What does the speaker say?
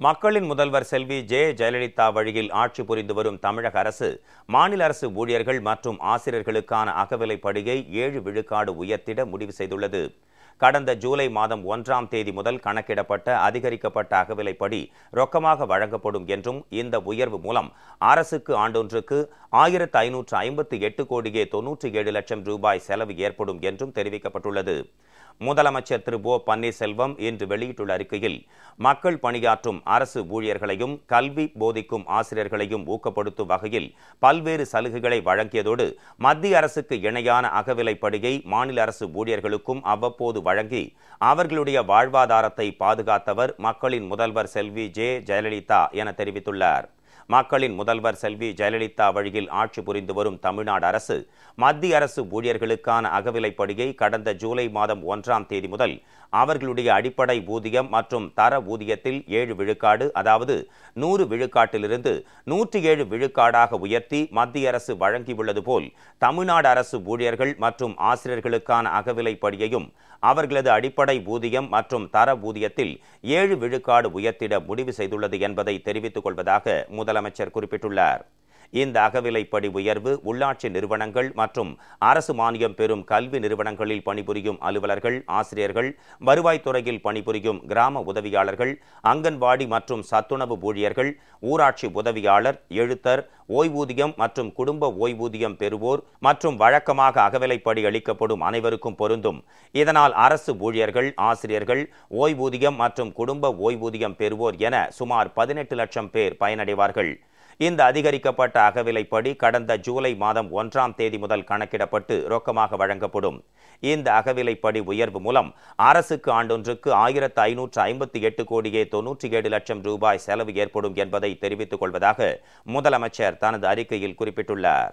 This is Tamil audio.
மக்களின் முதல்வர் செல்வி ஜெயலலிதா வழியில் ஆட்சி புரிந்து வரும் தமிழக அரசு மாநில அரசு ஊழியர்கள் மற்றும் ஆசிரியர்களுக்கான அகவிலைப்படியை 7 விழுக்காடு உயர்த்திட முடிவு செய்துள்ளது. கடந்த ஜூலை மாதம் 1ஆம் தேதி முதல் கணக்கிடப்பட்ட அதிகரிக்கப்பட்ட அகவிலைப்படி ரொக்கமாக வழங்கப்படும் என்றும் இந்த உயர்வு மூலம் அரசுக்கு ஆண்டொன்றுக்கு 1558 கோடியே 97 லட்சம் ரூபாய் செலவு ஏற்படும் என்றும் தெரிவிக்கப்பட்டுள்ளது. முதலமைச்சர் திரு ஓ பன்னீர்செல்வம் இன்று வெளியிட்டுள்ள அறிக்கையில், மக்கள் பணியாற்றும் அரசு ஊழியர்களையும் கல்வி போதிக்கும் ஆசிரியர்களையும் ஊக்கப்படுத்தும் வகையில் பல்வேறு சலுகைகளை வழங்கியதோடு மத்திய அரசுக்கு இணையான அகவிலைப்படியை மாநில அரசு ஊழியர்களுக்கும் அவ்வப்போது வழங்கி அவர்களுடைய வாழ்வாதாரத்தை பாதுகாத்தவர் மக்களின் முதல்வர் செல்வி ஜெயலலிதா என தெரிவித்துள்ளார். மக்களின் முதல்வர் செல்வி ஜெயலலிதா வழியில் ஆட்சி புரிந்து வரும் தமிழ்நாடு அரசு மத்திய அரசு ஊழியர்களுக்கான அகவிலைப்படியை கடந்த ஜூலை மாதம் 1ஆம் தேதி முதல் அவர்களுடைய அடிப்படை ஊதியம் மற்றும் தர ஊதியத்தில் 7 விழுக்காடு, அதாவது 100 விழுக்காட்டிலிருந்து 107 விழுக்காடாக உயர்த்தி மத்திய அரசு வழங்கியுள்ளது போல் தமிழ்நாடு அரசு ஊழியர்கள் மற்றும் ஆசிரியர்களுக்கான அகவிலைப்படியையும் அவர்களது அடிப்படை ஊதியம் மற்றும் தர ஊதியத்தில் 7 விழுக்காடு உயர்த்திட முடிவு செய்துள்ளது என்பதை தெரிவித்துக் கொள்வதாக முதலமைச்சர் குறிப்பிட்டுள்ளார். இந்த அகவிலைப்படி உயர்வு உள்ளாட்சி நிறுவனங்கள் மற்றும் அரசு மானியம் பெறும் கல்வி நிறுவனங்களில் பணிபுரியும் அலுவலர்கள், ஆசிரியர்கள், வருவாய்த்துறையில் பணிபுரியும் கிராம உதவியாளர்கள், அங்கன்வாடி மற்றும் சத்துணவு ஊழியர்கள், ஊராட்சி உதவியாளர், எழுத்தர், ஓய்வூதியம் மற்றும் குடும்ப ஓய்வூதியம் பெறுவோர் மற்றும் வழக்கமாக அகவிலைப்படி அளிக்கப்படும் அனைவருக்கும் பொருந்தும். இதனால் அரசு ஊழியர்கள், ஆசிரியர்கள், ஓய்வூதியம் மற்றும் குடும்ப ஓய்வூதியம் பெறுவோர் என சுமார் 18 லட்சம் பேர் பயனடைவார்கள். இந்த அதிகரிக்கப்பட்ட அகவிலைப்படி கடந்த ஜூலை மாதம் 1ஆம் தேதி முதல் கணக்கிடப்பட்டு ரொக்கமாக வழங்கப்படும். இந்த அகவிலைப்படி உயர்வு மூலம் அரசுக்கு ஆண்டொன்றுக்கு 1558 கோடியே 97 லட்சம் ரூபாய் செலவு ஏற்படும் என்பதை தெரிவித்துக் கொள்வதாக முதலமைச்சர் தனது அறிக்கையில் குறிப்பிட்டுள்ளார்.